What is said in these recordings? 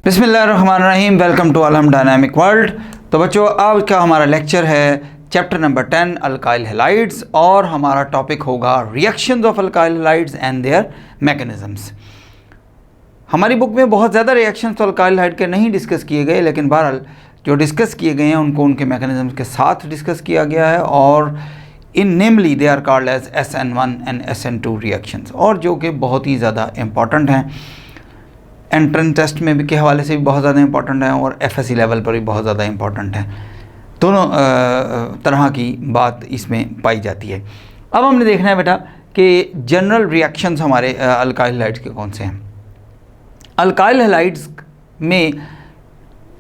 बिस्मिल्लाहिर्रहमानिर्रहीम। Welcome to Alam dynamic world. तो बच्चों, आज का हमारा लेक्चर है चैप्टर नंबर 10 अल्काइल हैलाइड्स और हमारा टॉपिक होगा reactions of alkyl halides and their mechanisms. हमारी बुक में बहुत ज़्यादा रिएक्शंस तो अल्काइल हैलाइड के नहीं डिस्कस किए गए, लेकिन बहरहाल जो डिस्कस किए गए हैं उनको उनके मैकेनिज्म्स के साथ डिस्कस किया गया है और इन namely they are called as SN1 and SN2 reactions, और जो कि बहुत ही ज़्यादा इंपॉर्टेंट हैं। एंट्रेंस टेस्ट में भी के हवाले से भी बहुत ज़्यादा इंपॉर्टेंट है और FSC लेवल पर भी बहुत ज़्यादा इंपॉर्टेंट है। दोनों तरह की बात इसमें पाई जाती है। अब हमने देखना है बेटा कि जनरल रिएक्शंस हमारे अल्काइल हैलाइड्स के कौन से हैं। अल्काइल हैलाइड्स में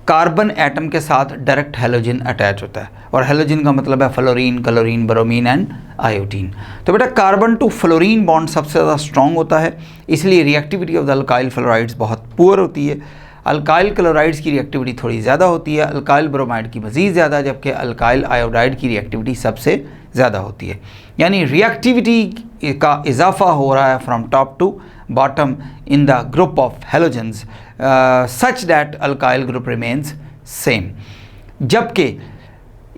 कार्बन एटम के साथ डायरेक्ट हैलोजन अटैच होता है, और हैलोजन का मतलब है fluorine, chlorine, bromine and iodine. तो बेटा कार्बन टू फ्लोरीन बॉन्ड सबसे ज़्यादा स्ट्रॉन्ग होता है, इसलिए reactivity of the alkyl fluorides बहुत पुअर होती है। अल्काइल क्लोराइड्स की रिएक्टिविटी थोड़ी ज़्यादा होती है, अल्काइल ब्रोमाइड की मज़ीद ज़्यादा, जबकि अल्काइल आयोडाइड की रिएक्टिविटी सबसे ज़्यादा होती है। यानी रिएक्टिविटी का इजाफा हो रहा है from top to bottom in the group of halogens such that alkyl group remains same. जबकि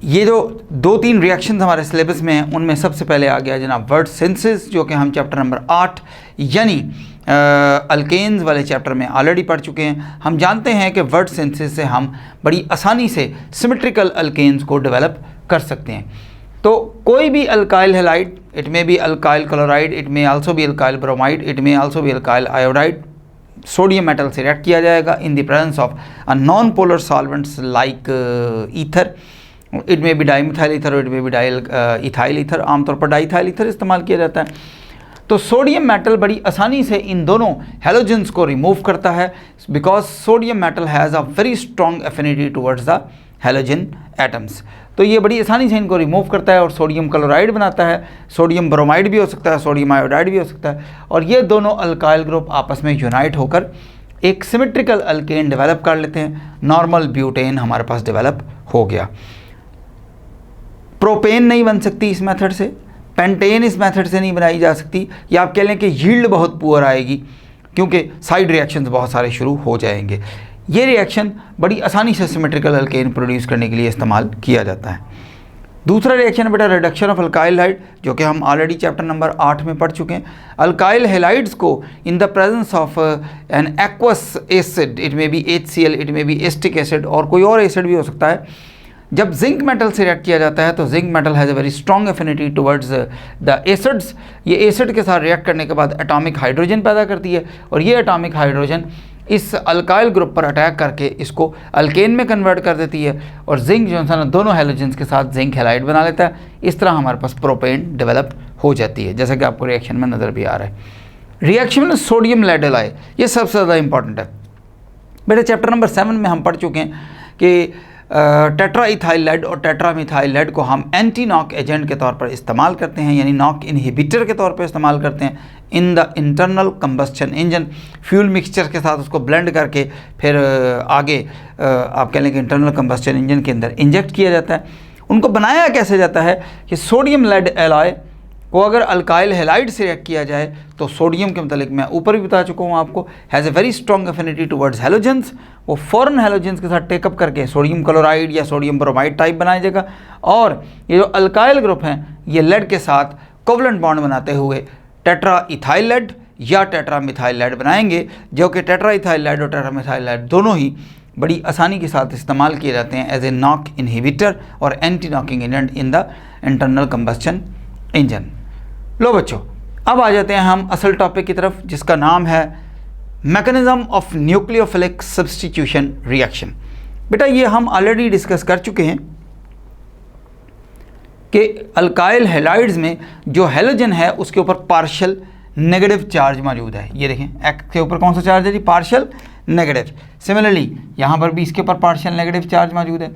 ये जो दो तीन रिएक्शंस हमारे सिलेबस में हैं उनमें सबसे पहले आ गया जनाब वर्ड सिंथेसिस, जो कि हम चैप्टर नंबर 8 यानी अल्केन्स वाले चैप्टर में ऑलरेडी पढ़ चुके हैं। हम जानते हैं कि वर्ड सिंथेसिस से हम बड़ी आसानी से सिमेट्रिकल अल्केन्स को डेवलप कर सकते हैं। तो कोई भी alkyl halide, it may B alkyl chloride, it may also be alkyl bromide, it may also be alkyl iodide, sodium metal से रिएक्ट किया जाएगा in the presence of a non polar solvents like ether. It may B dimethyl ether, it may B ethyl ether. आमतौर पर diethyl ether इस्तेमाल किया जाता है। तो सोडियम मेटल बड़ी आसानी से इन दोनों हैलोजेंस को रिमूव करता है, because sodium metal has a very strong affinity towards the halogen atoms. तो ये बड़ी आसानी से इनको रिमूव करता है और सोडियम क्लोराइड बनाता है। सोडियम ब्रोमाइड भी हो सकता है, सोडियम आयोडाइड भी हो सकता है, और ये दोनों अल्काइल ग्रुप आपस में यूनाइट होकर एक सिमेट्रिकल अल्केन डेवलप कर लेते हैं। नॉर्मल ब्यूटेन हमारे पास डेवलप हो गया। प्रोपेन नहीं बन सकती इस मेथड से, पेंटेन इस मेथड से नहीं बनाई जा सकती, या आप कह लें कि यील्ड बहुत पुअर आएगी क्योंकि साइड रिएक्शंस बहुत सारे शुरू हो जाएंगे। ये रिएक्शन बड़ी आसानी से सिमेट्रिकल अल्केन प्रोड्यूस करने के लिए इस्तेमाल किया जाता है। दूसरा रिएक्शन है बेटा रिडक्शन ऑफ अल्काइल हैलाइड, जो कि हम ऑलरेडी चैप्टर नंबर 8 में पढ़ चुके हैं। अल्काइल हैलाइड्स को in the presence of an aqueous acid, it may B HCl, it may B acetic acid, और कोई और एसिड भी हो सकता है, जब जिंक मेटल से रिएक्ट किया जाता है तो zinc metal has a very strong affinity towards the acids. ये एसिड के साथ रिएक्ट करने के बाद एटॉमिक हाइड्रोजन पैदा करती है, और ये एटॉमिक हाइड्रोजन इस अल्काइल ग्रुप पर अटैक करके इसको अल्केन में कन्वर्ट कर देती है, और जिंक जो है दोनों हैलोजेंस के साथ जिंक हैलाइड बना लेता है। इस तरह हमारे पास प्रोपेन डेवलप हो जाती है, जैसा कि आपको रिएक्शन में नज़र भी आ रहा है। रिएक्शन में सोडियम लेड एलाय, ये सबसे ज़्यादा इंपॉर्टेंट है बेटा। चैप्टर नंबर 7 में हम पढ़ चुके हैं कि टेट्रा इथाइल लेड और टेट्रा मिथाइल लेड को हम एंटी नॉक एजेंट के तौर पर इस्तेमाल करते हैं, यानी नॉक इनहिबिटर के तौर पर इस्तेमाल करते हैं इन the internal combustion engine. Fuel mixture के साथ उसको ब्लेंड करके फिर आगे आप कह लें कि इंटरनल कंबस्शन इंजन के अंदर इंजेक्ट किया जाता है। उनको बनाया कैसे जाता है कि सोडियम लेड एलॉय को अगर अल्काइल हैलाइड से रिएक्ट किया जाए तो सोडियम के मतलब मैं ऊपर भी बता चुका हूँ आपको, has a very strong affinity towards halogens. वो फॉरेन हैलोजेंस के साथ टेकअप करके सोडियम क्लोराइड या सोडियम ब्रोमाइड टाइप बनाया जाएगा, और ये जो अल्काइल ग्रुप हैं ये लेड के साथ कोवलेंट बॉन्ड बनाते हुए टेट्रा इथाइल लेड या टेट्रा मिथाइल लेड बनाएंगे, जो कि टेट्रा इथाइल लेड और टेट्रा मिथाइल लेड दोनों ही बड़ी आसानी के साथ इस्तेमाल किए जाते हैं एज ए नॉक इनहिबिटर और anti knocking agent in the internal combustion engine. लो बच्चों, अब आ जाते हैं हम असल टॉपिक की तरफ, जिसका नाम है mechanism of nucleophilic substitution reaction. बेटा ये हम ऑलरेडी डिस्कस कर चुके हैं कि अल्काइल हैलाइड्स में जो हैलोजन है उसके ऊपर पार्शियल नेगेटिव चार्ज मौजूद है। ये देखें, एक्स के ऊपर कौन सा चार्ज है जी? Partial negative. सिमिलरली यहाँ पर भी इसके ऊपर पार्शियल नेगेटिव चार्ज मौजूद है।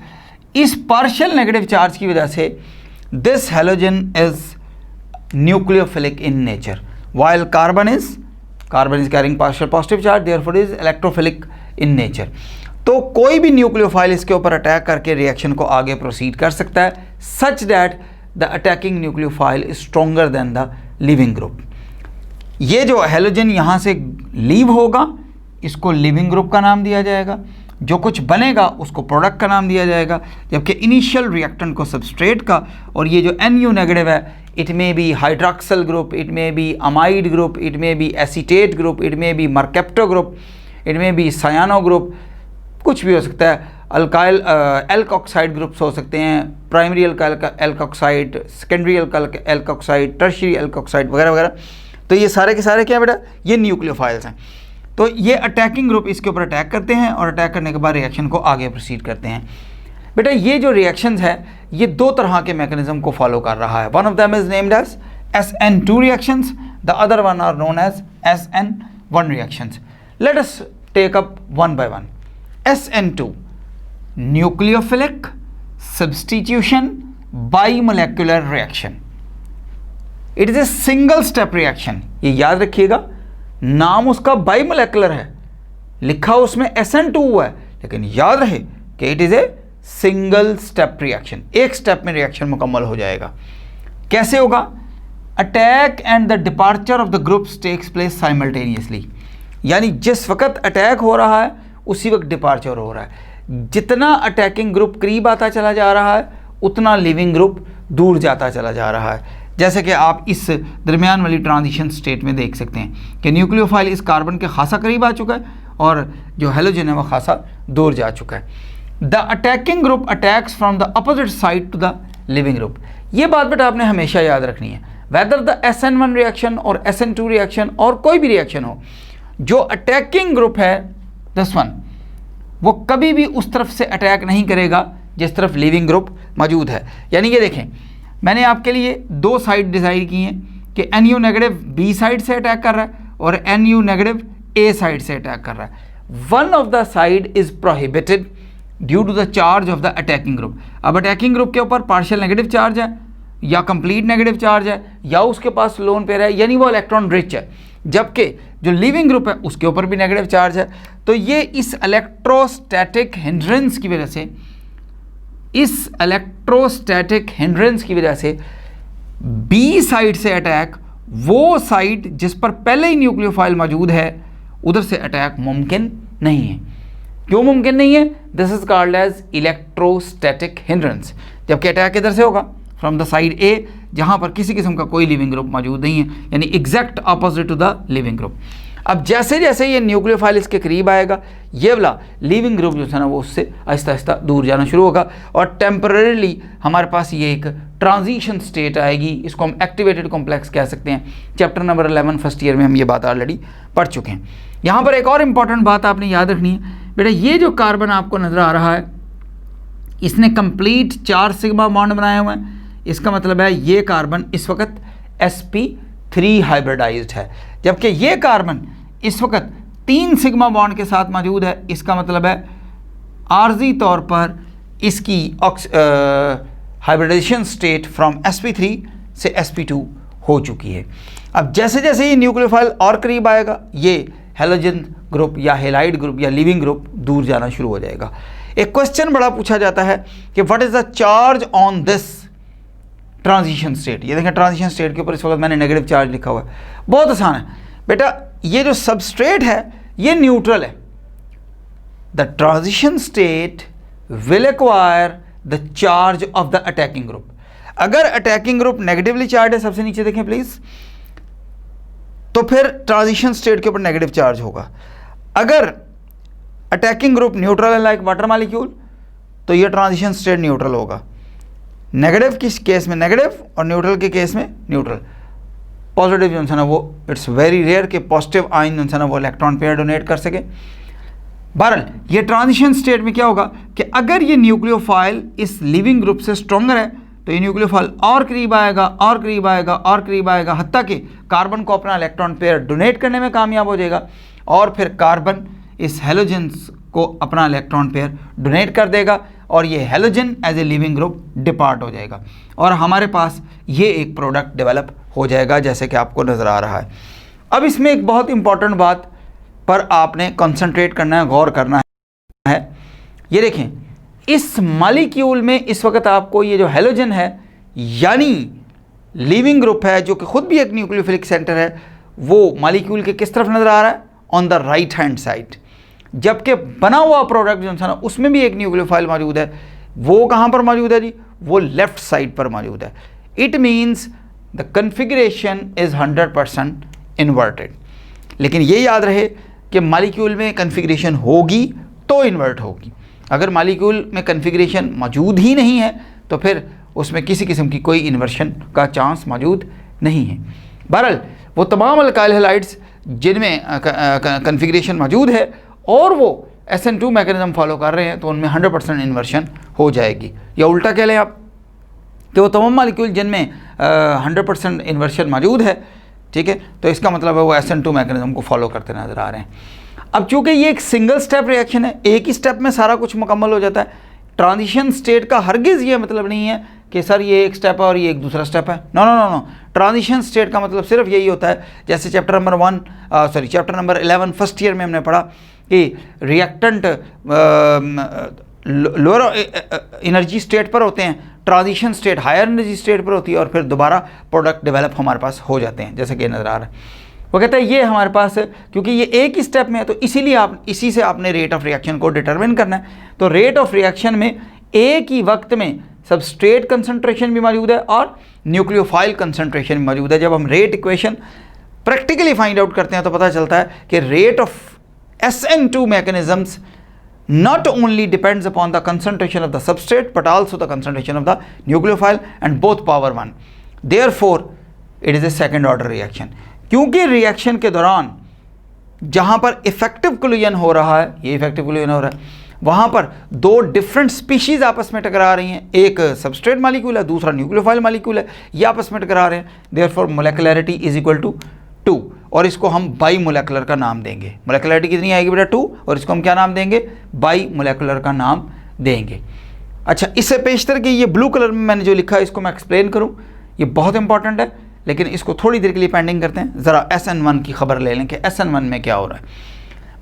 इस पार्शियल नेगेटिव चार्ज की वजह से this halogen is nucleophilic in nature, while carbon is carrying partial positive charge, therefore is electrophilic in nature। तो कोई भी न्यूक्लियोफाइल इसके ऊपर अटैक करके रिएक्शन को आगे प्रोसीड कर सकता है, such that the attacking nucleophile is stronger then the leaving group. ये जो हैलोजन यहाँ से लीव होगा, इसको लिविंग ग्रुप का नाम दिया जाएगा, जो कुछ बनेगा उसको प्रोडक्ट का नाम दिया जाएगा, जबकि इनिशियल रिएक्टेंट को सबस्ट्रेट का, और ये जो NU नेगेटिव है it may be hydroxyl group, it may be amide group, it may be acetate group, it may be mercapto group, it may be cyano group, कुछ भी हो सकता है। अल्काइल एल्कोक्साइड ग्रुप्स हो सकते हैं, primary alkoxide, secondary alkoxide, tertiary alkoxide वगैरह वगैरह। तो ये सारे के सारे क्या बेटा, ये न्यूक्लियोफाइल्स हैं। तो ये अटैकिंग ग्रुप इसके ऊपर अटैक करते हैं और अटैक करने के बाद रिएक्शन को आगे प्रोसीड करते हैं। बेटा ये जो रिएक्शंस है ये दो तरह के मैकेनिज्म को फॉलो कर रहा है। One of them is named as SN2 reactions, the other one are known as SN1 reactions. Let us take up one by one. SN2 nucleophilic substitution bimolecular reaction. It is a single step reaction, ये याद रखिएगा, नाम उसका बाइमोलेक्युलर है, लिखा उसमें SN2 हुआ है, लेकिन याद रहे कि it is a single step reaction, एक स्टेप में रिएक्शन मुकम्मल हो जाएगा। कैसे होगा? Attack and the departure of the groups takes place simultaneously, यानी जिस वक्त अटैक हो रहा है उसी वक्त डिपार्चर हो रहा है। जितना अटैकिंग ग्रुप करीब आता चला जा रहा है उतना लिविंग ग्रुप दूर जाता चला जा रहा है। जैसे कि आप इस दरमियान वाली ट्रांजिशन स्टेट में देख सकते हैं कि न्यूक्लियोफाइल इस कार्बन के खासा करीब आ चुका है और जो हेलोजन है वो खासा दूर जा चुका है। The attacking group attacks from the opposite side to the leaving group. ये बात बेटा आपने हमेशा याद रखनी है, वेदर द SN1 रिएक्शन और SN2 रिएक्शन और कोई भी रिएक्शन हो, जो अटैकिंग ग्रुप है दिस वन, वो कभी भी उस तरफ से अटैक नहीं करेगा जिस तरफ लिविंग ग्रुप मौजूद है। यानी कि देखें, मैंने आपके लिए दो साइड डिसाइड की हैं कि NU नेगेटिव B साइड से अटैक कर रहा है और NU नेगेटिव A साइड से अटैक कर रहा है। One of the side is prohibited due to the charge of the attacking group. अब अटैकिंग ग्रुप के ऊपर पार्शियल नेगेटिव चार्ज है या कंप्लीट नेगेटिव चार्ज है या उसके पास लोन पेयर है, यानी वो इलेक्ट्रॉन रिच है, जबकि जो लिविंग ग्रुप है उसके ऊपर भी नेगेटिव चार्ज है। तो ये इस इलेक्ट्रोस्टैटिक हिंड्रेंस की वजह से, इस इलेक्ट्रोस्टैटिक हिंड्रेंस की वजह से बी साइड से अटैक, वो साइड जिस पर पहले ही न्यूक्लियोफाइल मौजूद है, उधर से अटैक मुमकिन नहीं है। क्यों मुमकिन नहीं है? This is called as electrostatic hindrance. जबकि अटैक इधर से होगा फ्रॉम द साइड ए, जहां पर किसी किस्म का कोई लिविंग ग्रुप मौजूद नहीं है, यानी exact opposite to the leaving group. अब जैसे जैसे ये न्यूक्लियोफाइल इसके करीब आएगा, ये वाला लिविंग ग्रुप जो है ना वो उससे आहिस्ता आहिस्ता दूर जाना शुरू होगा और टेम्परेरीली हमारे पास ये एक ट्रांजिशन स्टेट आएगी। इसको हम एक्टिवेटेड कॉम्प्लेक्स कह सकते हैं। चैप्टर नंबर 11 फर्स्ट ईयर में हम ये बात ऑलरेडी पढ़ चुके हैं। यहाँ पर एक और इम्पॉर्टेंट बात आपने याद रखनी है बेटा, ये जो कार्बन आपको नज़र आ रहा है इसने कंप्लीट 4 सिग्मा बॉन्ड बनाए हुए हैं। इसका मतलब है ये कार्बन इस वक्त sp3 हाइब्रिडाइज्ड है, जबकि ये कार्बन इस वक्त 3 सिग्मा बॉन्ड के साथ मौजूद है। इसका मतलब है आर्जी तौर पर इसकी हाइब्रिडाइजेशन स्टेट फ्रॉम sp3 से sp2 हो चुकी है। अब जैसे जैसे ये न्यूक्लियोफाइल और करीब आएगा, ये हेलोजन ग्रुप या हेलाइड ग्रुप या लिविंग ग्रुप दूर जाना शुरू हो जाएगा। एक क्वेश्चन बड़ा पूछा जाता है कि what is the charge on this transition state. ये देखें ट्रांजिशन स्टेट के ऊपर इस वक्त मैंने नेगेटिव चार्ज लिखा हुआ है। बहुत आसान है बेटा, ये जो सबस्ट्रेट है ये न्यूट्रल है। The transition state will acquire the charge of the attacking group. अगर अटैकिंग ग्रुप नेगेटिवली चार्ज है, सबसे नीचे देखें प्लीज, तो फिर ट्रांजिशन स्टेट के ऊपर नेगेटिव चार्ज होगा। अगर अटैकिंग ग्रुप न्यूट्रल है लाइक वाटर मॉलिक्यूल, तो ये ट्रांजिशन स्टेट न्यूट्रल होगा। नेगेटिव किस केस में नेगेटिव और न्यूट्रल के केस में न्यूट्रल। पॉजिटिव जो है ना वो इट्स वेरी रेयर कि पॉजिटिव आयन जो है ना वो इलेक्ट्रॉन पेयर डोनेट कर सके। बहरहाल ये ट्रांजिशन स्टेट में क्या होगा कि अगर ये न्यूक्लियोफाइल इस लिविंग ग्रुप से स्ट्रॉन्गर है तो ये न्यूक्लियोफाइल और करीब आएगा और करीब आएगा और करीब आएगा, हत्ता कि कार्बन को अपना इलेक्ट्रॉन पेयर डोनेट करने में कामयाब हो जाएगा और फिर कार्बन इस हेलोजन्स को अपना इलेक्ट्रॉन पेयर डोनेट कर देगा और ये halogen as a leaving group depart हो जाएगा और हमारे पास ये एक प्रोडक्ट डेवलप हो जाएगा जैसे कि आपको नज़र आ रहा है। अब इसमें एक बहुत इंपॉर्टेंट बात पर आपने कंसंट्रेट करना है, गौर करना है। ये देखें, इस मॉलिक्यूल में इस वक्त आपको ये जो हेलोजन है यानी लिविंग ग्रुप है जो कि खुद भी एक न्यूक्लियोफिलिक सेंटर है, वो मॉलिक्यूल के किस तरफ नज़र आ रहा है? On the right hand side, जबकि बना हुआ प्रोडक्ट जो है उसमें भी एक न्यूक्लियोफाइल मौजूद है, वो कहाँ पर मौजूद है जी, वो लेफ्ट साइड पर मौजूद है। It means the configuration is 100% inverted. लेकिन ये याद रहे कि मालिक्यूल में कन्फिगरेशन होगी तो इन्वर्ट होगी, अगर मालिक्यूल में कन्फिगरेशन मौजूद ही नहीं है तो फिर उसमें किसी किस्म की कोई इन्वर्शन का चांस मौजूद नहीं है। बहरहाल वो तमाम अल्काइल हैलाइड्स जिनमें कन्फिगरेशन मौजूद है और वो SN2 मैकेनिज्म फॉलो कर रहे हैं तो उनमें 100% इन्वर्शन हो जाएगी, या उल्टा कह लें आप कि वो तमाम मालिक्यूल जिनमें 100% इन्वर्शन मौजूद है, ठीक है, तो इसका मतलब है वो SN2 मैकेनिज्म को फॉलो करते नज़र आ रहे हैं। अब चूँकि ये एक सिंगल स्टेप रिएक्शन है, एक ही स्टेप में सारा कुछ मुकम्मल हो जाता है। ट्रांजिशन स्टेट का हरगिज़ ये मतलब नहीं है कि सर ये एक स्टेप है और ये एक दूसरा स्टेप है, no no no no. Transition state का मतलब सिर्फ यही होता है, जैसे चैप्टर नंबर 11 फर्स्ट ईयर में हमने पढ़ा कि रिएक्टेंट लोअर एनर्जी स्टेट पर होते हैं, transition state higher energy state पर होती है और फिर दोबारा प्रोडक्ट डेवलप हमारे पास हो जाते हैं, जैसे कि नज़र आ रहा है। वो कहता है ये हमारे पास, क्योंकि ये एक ही स्टेप में है तो इसीलिए आप इसी से आपने रेट ऑफ रिएक्शन को डिटरमिन करना है। तो रेट ऑफ रिएक्शन में एक ही वक्त में सबस्ट्रेट कंसंट्रेशन भी मौजूद है और न्यूक्लियोफाइल कंसंट्रेशन भी मौजूद है। जब हम rate equation practically find out करते हैं तो पता चलता है कि rate of SN2 mechanisms not only depends upon the concentration of the substrate but also the concentration of the nucleophile and both power 1. Therefore, it is a second order reaction. क्योंकि reaction के दौरान जहाँ पर effective collision हो रहा है, ये effective collision हो रहा है, वहाँ पर दो डिफरेंट स्पीशीज़ आपस में टकरा रही हैं, एक सबस्ट्रेट मालिक्यूल है, दूसरा न्यूक्लियोफाइल मालिक्यूल है, ये आपस में टकरा रहे हैं। Therefore molecularity is equal to 2 और इसको हम बाई मोलेकुलर का नाम देंगे। मोलेकुलरिटी कितनी आएगी बेटा 2 और इसको हम क्या नाम देंगे, बाई मोलेकुलर का नाम देंगे। अच्छा, इससे पेशतर कि ये ब्लू कलर में मैंने जो लिखा है इसको मैं एक्सप्लेन करूं, ये बहुत इंपॉर्टेंट है, लेकिन इसको थोड़ी देर के लिए पेंडिंग करते हैं। ज़रा SN1 की खबर ले लें कि SN1 में क्या हो रहा है।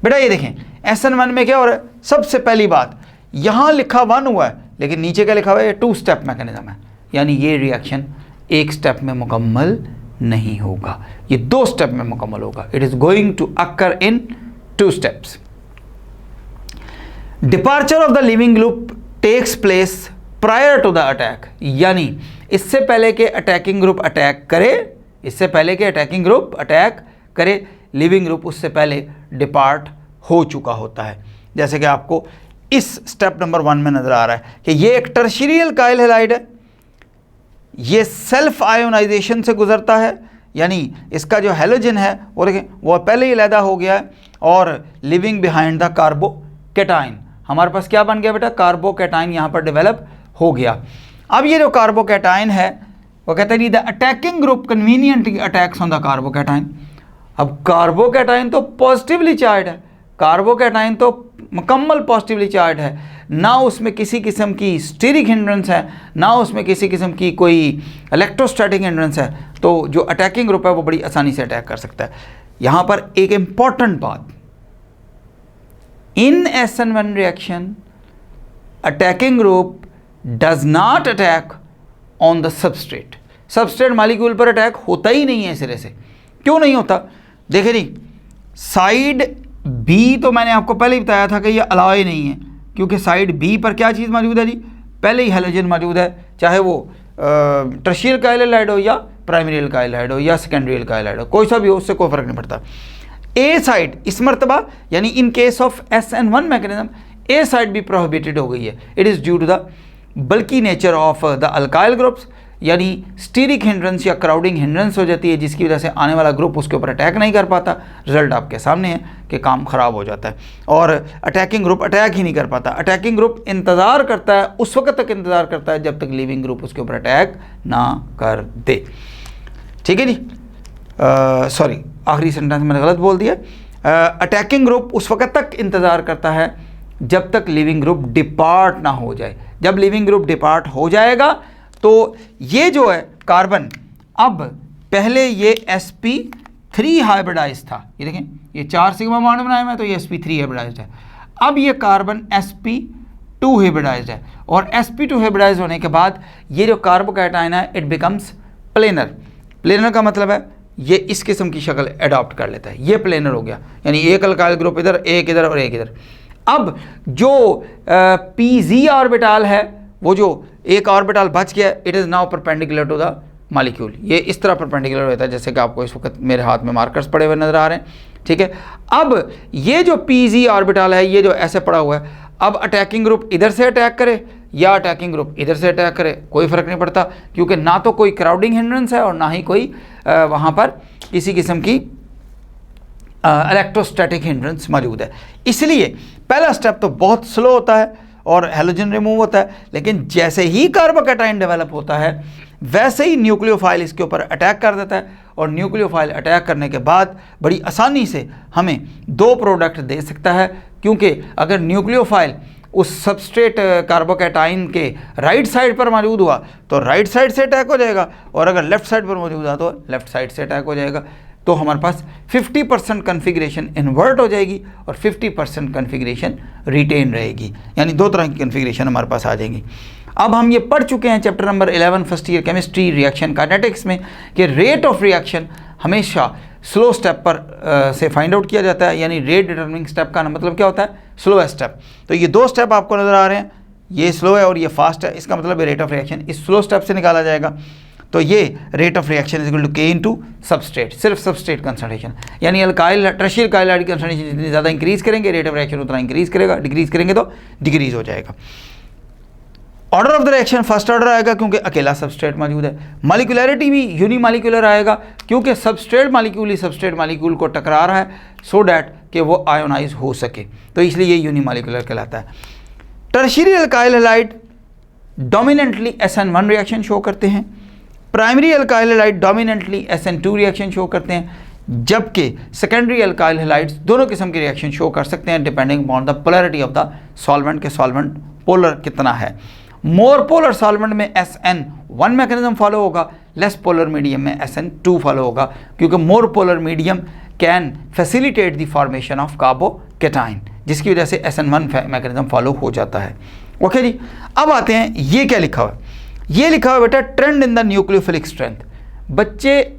बेटा ये देखें SN1 में क्या हो रहा है। सबसे पहली बात, यहाँ लिखा 1 हुआ है लेकिन नीचे क्या लिखा हुआ है, ये 2 स्टेप मैकेनिज्म है, यानी ये रिएक्शन एक स्टेप में मुकम्मल नहीं होगा, ये 2 स्टेप में मुकम्मल होगा। It is going to occur in 2 steps. Departure of the leaving group takes place prior to the attack, यानी इससे पहले के अटैकिंग ग्रुप अटैक करे, इससे पहले के अटैकिंग ग्रुप अटैक करे, लिविंग ग्रुप उससे पहले डिपार्ट हो चुका होता है। जैसे कि आपको इस स्टेप नंबर 1 में नजर आ रहा है कि ये एक टर्शियरी अल्काइल हैलाइड है, ये सेल्फ आयोनाइजेशन से गुजरता है, यानी इसका जो हैलोजन है वो देखें वो पहले ही अलहदा हो गया है और लिविंग बिहाइंड द कार्बोकैटाइन, हमारे पास क्या बन गया बेटा, कार्बोकैटाइन यहाँ पर डेवलप हो गया। अब ये जो कार्बोकैटाइन है वो कहते हैं the attacking group conveniently attacks on the carbocation. अब कार्बोकैटाइन तो पॉजिटिवली चार्ज है, कार्बोकैटाइन तो मुकम्मल पॉजिटिवली चार्ज है, ना उसमें किसी किस्म की स्टीरिक हिंड्रेंस है, ना उसमें किसी किस्म की कोई इलेक्ट्रोस्टैटिक हिंड्रेंस है, तो जो अटैकिंग ग्रुप है वो बड़ी आसानी से अटैक कर सकता है। यहाँ पर एक इम्पॉर्टेंट बात, इन SN1 reaction attacking group does not attack on the substrate, substrate molecule पर अटैक होता ही नहीं है सिरे से। क्यों नहीं होता, देखे नहीं, साइड बी तो मैंने आपको पहले ही बताया था कि ये अलाउ नहीं है, क्योंकि साइड बी पर क्या चीज़ मौजूद है जी, पहले ही हैलोजन मौजूद है, चाहे वो टर्शियल अल्काइल हैलाइड हो या प्राइमरी अल्काइल हैलाइड हो या सेकेंडरी अल्काइल हैलाइड हो, कोई सा भी हो, उससे कोई फ़र्क नहीं पड़ता। ए साइड इस मरतबा यानी in case of SN1 mechanism a side भी प्रोहिबिटेड हो गई है। It is due to the bulky nature of the alkyl groups, यानी स्टीरिक हिंड्रेंस या क्राउडिंग हिंड्रेंस हो जाती है जिसकी वजह से आने वाला ग्रुप उसके ऊपर अटैक नहीं कर पाता। रिजल्ट आपके सामने है कि काम ख़राब हो जाता है और अटैकिंग ग्रुप अटैक ही नहीं कर पाता। अटैकिंग ग्रुप इंतज़ार करता है, उस वक्त तक इंतज़ार करता है जब तक लिविंग ग्रुप उसके ऊपर अटैक ना कर दे। ठीक है जी, सॉरी आखिरी सेंटेंस मैंने गलत बोल दिया। अटैकिंग ग्रुप उस वक्त तक इंतज़ार करता है जब तक लिविंग ग्रुप डिपार्ट ना हो जाए। जब लिविंग ग्रुप डिपार्ट हो जाएगा तो ये जो है कार्बन, अब पहले ये sp3 हाइब्रिडाइज था, ये देखें ये 4 सिग्मा बॉन्ड बनाया हुआ है तो ये sp3 हाइब्रिडाइज है। अब ये कार्बन sp2 हाइब्रिडाइज है और sp2 हाइब्रिडाइज होने के बाद ये जो कार्बोकैटाइन है इट बिकम्स प्लेनर। प्लेनर का मतलब है ये इस किस्म की शक्ल अडॉप्ट कर लेता है। ये प्लेनर हो गया, यानी एक अल्काइल ग्रुप इधर, एक इधर और एक इधर। अब जो pz ऑर्बिटल है, वो जो एक ऑर्बिटल बच गया, it is now perpendicular to the molecule. ये इस तरह परपेंडिकुलर होता है जैसे कि आपको इस वक्त मेरे हाथ में मार्कर्स पड़े हुए नजर आ रहे हैं, ठीक है। अब ये जो pz ऑर्बिटल है, ये जो ऐसे पड़ा हुआ है, अब अटैकिंग ग्रुप इधर से अटैक करे या अटैकिंग ग्रुप इधर से अटैक करे, कोई फ़र्क नहीं पड़ता, क्योंकि ना तो कोई क्राउडिंग हिंड्रेंस है और ना ही कोई वहाँ पर किसी किस्म की इलेक्ट्रोस्टैटिक हिंड्रेंस मौजूद है। इसलिए पहला स्टेप तो बहुत स्लो होता है और हैलोजन रिमूव होता है, लेकिन जैसे ही कार्बोकैटायन डेवलप होता है वैसे ही न्यूक्लियोफाइल इसके ऊपर अटैक कर देता है, और न्यूक्लियोफाइल अटैक करने के बाद बड़ी आसानी से हमें दो प्रोडक्ट दे सकता है, क्योंकि अगर न्यूक्लियोफाइल उस सबस्ट्रेट कार्बोकैटायन के राइट साइड पर मौजूद हुआ तो राइट साइड से अटैक हो जाएगा, और अगर लेफ्ट साइड पर मौजूद हुआ तो लेफ्ट साइड से अटैक हो जाएगा। तो हमारे पास 50% कन्फिग्रेशन इन्वर्ट हो जाएगी और 50% कन्फिग्रेशन रिटेन रहेगी, यानी दो तरह की कन्फिग्रेशन हमारे पास आ जाएंगी। अब हम ये पढ़ चुके हैं chapter number 11 first year chemistry reaction kinetics में कि रेट ऑफ रिएक्शन हमेशा स्लो स्टेप पर से फाइंड आउट किया जाता है, यानी रेट डिटरमिनिंग स्टेप का मतलब क्या होता है, स्लोएस्ट स्टेप। तो ये दो स्टेप आपको नज़र आ रहे हैं, ये स्लो है और ये फास्ट है, इसका मतलब रेट ऑफ रिएक्शन इस स्लो स्टेप से निकाला जाएगा। तो ये rate of reaction is equal to K into substrate, सिर्फ सबस्ट्रेट कंसंट्रेशन, यानी अल्काइल टर्शियल अल्काइल की कंसंट्रेशन जितनी ज़्यादा इंक्रीज़ करेंगे रेट ऑफ रिएक्शन उतना इंक्रीज़ करेगा, डिक्रीज़ करेंगे तो डिक्रीज़ हो जाएगा। Order of the reaction first order आएगा क्योंकि अकेला सबस्ट्रेट मौजूद है। मॉलिक्यूलरिटी भी यूनिमॉलिक्यूलर आएगा क्योंकि सबस्ट्रेट मॉलिक्यूल ही सबस्ट्रेट मॉलिक्यूल को टकरा रहा है सो डैट कि वो आयोनाइज हो सके, तो इसलिए ये यूनिमॉलिक्यूलर कहलाता है। Tertiary alkyl halide dominantly SN1 reaction show करते हैं, primary alkyl halide dominantly SN2 reaction show करते हैं, जबकि सेकेंडरी अल्काइल हैलाइड्स दोनों किस्म के रिएक्शन शो कर सकते हैं depending upon the polarity of the solvent के सॉल्वेंट पोलर कितना है। मोर पोलर सॉल्वेंट में SN1 मैकेनिज्म फॉलो होगा, लेस पोलर मीडियम में SN2 फॉलो होगा, क्योंकि more polar medium can facilitate the formation of carbocation, जिसकी वजह से SN1 मैकेनिज्म फॉलो हो जाता है। ओके जी, अब आते हैं ये क्या लिखा हुआ है, ये लिखा हुआ बेटा trend in the nucleophilic strength. बच्चे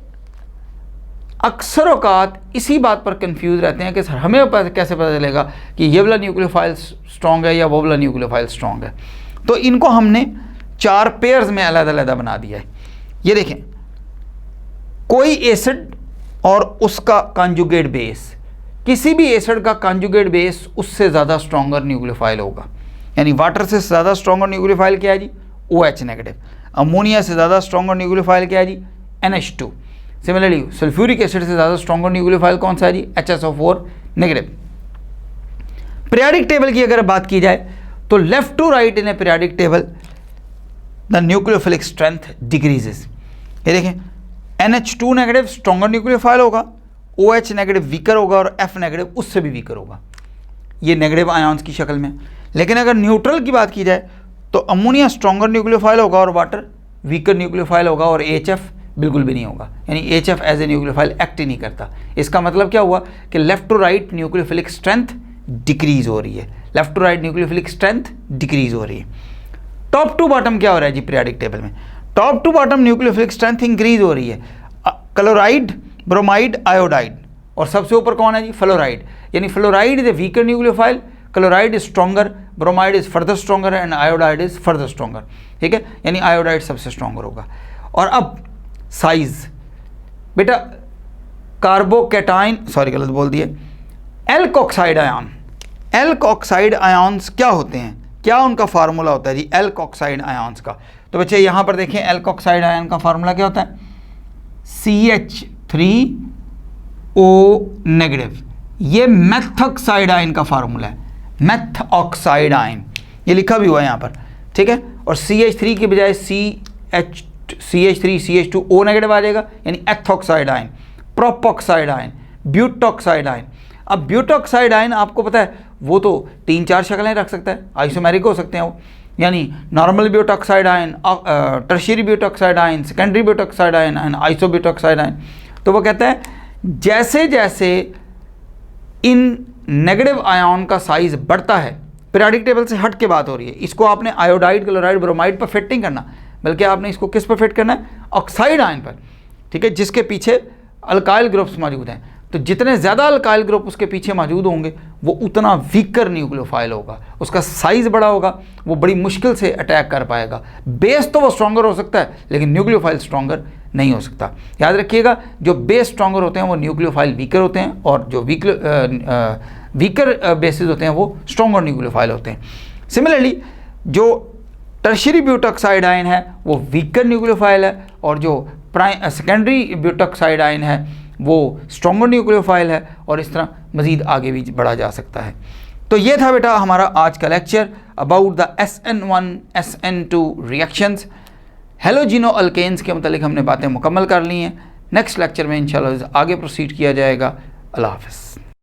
अक्सर औकात इसी बात पर कंफ्यूज रहते हैं कि सर हमें कैसे पता चलेगा कि ये वाला न्यूक्लियोफाइल स्ट्रॉन्ग है या वो वाला न्यूक्लियोफाइल स्ट्रॉन्ग है। तो इनको हमने 4 पेयर्स में अलग-अलग बना दिया है। ये देखें, कोई एसिड और उसका कॉन्जुगेट बेस, किसी भी एसिड का कॉन्जुगेट बेस उससे ज़्यादा स्ट्रॉन्गर न्यूक्लियोफाइल होगा, यानी वाटर से ज़्यादा स्ट्रॉन्गर न्यूक्लियोफाइल क्या है जी, OH नेगेटिव। अमोनिया से ज़्यादा स्ट्रॉन्गर न्यूक्लियोफाइल क्या है जी, NH2। सिमिलरली सल्फ्यूरिक एसिड से ज़्यादा स्ट्रॉन्गर न्यूक्लियोफाइल कौन सा है जी, HSO4 नेगेटिव। पीरियोडिक टेबल की अगर बात की जाए तो left to right in a periodic table the nucleophilic strength decreases. ये देखें, NH2 नेगेटिव स्ट्रॉन्गर न्यूक्लियोफाइल होगा, OH नेगेटिव वीकर होगा और F नेगेटिव उससे भी वीकर होगा, ये नेगेटिव आयन्स की शक्ल में। लेकिन अगर न्यूट्रल की बात की जाए तो अमोनिया स्ट्रॉन्गर न्यूक्लियोफाइल होगा और वाटर वीकर न्यूक्लियोफाइल होगा और HF बिल्कुल भी नहीं होगा, यानी HF as a nucleophile act ही नहीं करता। इसका मतलब क्या हुआ कि left to right nucleophilic strength decrease हो रही है, left to right nucleophilic strength decrease हो रही है। टॉप टू बॉटम क्या हो रहा है जी पीरियोडिक टेबल में, top to bottom nucleophilic strength increase हो रही है, क्लोराइड, ब्रोमाइड, आयोडाइड, और सबसे ऊपर कौन है जी, फ्लोराइड, यानी fluoride is a weaker nucleophile, chloride is stronger, bromide is further stronger and iodide is further stronger, ठीक है, यानी आयोडाइड सबसे स्ट्रॉन्गर होगा। और अब साइज, बेटा कार्बोकैटायन, सॉरी गलत बोल दिए, एल्कोक्साइड आयन, एल्कोक्साइड आयन्स क्या होते हैं, क्या उनका फार्मूला होता है जी एल्कोक्साइड आयन्स का। तो बच्चे यहाँ पर देखें एल्कोक्साइड आयन का फार्मूला क्या होता है, CH3O नेगेटिव, ये मेथॉक्साइड आयन का फार्मूला है, मेथॉक्साइड आयन, ये लिखा भी हुआ है यहाँ पर, ठीक है। और CH3 के बजाय CH3 CH2O नेगेटिव आ जाएगा, यानी ethoxide ion, प्रोपॉक्साइड ion, butoxide ion. अब ब्यूटॉक्साइड आयन आपको पता है वो तो 3-4 शक्लें रख सकता है, आइसोमेरिक हो सकते हैं वो, यानी normal butoxide ion, tertiary butoxide ion, secondary butoxide ion and isobutoxide ion. तो वो कहता है जैसे जैसे इन नेगेटिव आयन का साइज बढ़ता है, पीरियोडिक टेबल से हट के बात हो रही है, इसको आपने आयोडाइड, क्लोराइड, ब्रोमाइड पर फिट नहीं करना, बल्कि आपने इसको किस पर फिट करना है, ऑक्साइड आयन पर, ठीक है, जिसके पीछे अल्काइल ग्रुप्स मौजूद हैं, तो जितने ज़्यादा अल्काइल ग्रुप उसके पीछे मौजूद होंगे वो उतना वीकर न्यूक्लियोफाइल होगा, उसका साइज़ बड़ा होगा, वो बड़ी मुश्किल से अटैक कर पाएगा। बेस तो वो स्ट्रॉन्गर हो सकता है लेकिन न्यूक्लियोफाइल स्ट्रॉन्गर नहीं हो सकता। याद रखिएगा, जो बेस स्ट्रॉन्गर होते हैं वो न्यूक्लियोफाइल वीकर होते हैं, और जो वीकर बेसिस होते हैं वो स्ट्रॉन्गर न्यूक्लियोफाइल होते हैं। सिमिलरली जो टर्शियरी ब्यूटॉक्साइड आयन है वो वीकर न्यूक्लियोफाइल है, और जो सेकेंडरी ब्यूटॉक्साइड आयन है वो स्ट्रॉन्गर न्यूक्लियोफाइल है, और इस तरह मज़ीद आगे भी बढ़ा जा सकता है। तो ये था बेटा हमारा आज का lecture about the SN1 SN2 reactions. Halogeno alkanes के मतलब हमने बातें मुकम्मल कर ली हैं। नेक्स्ट लेक्चर में इंशाल्लाह आगे प्रोसीड किया जाएगा। अल्लाह हाफ़िज़।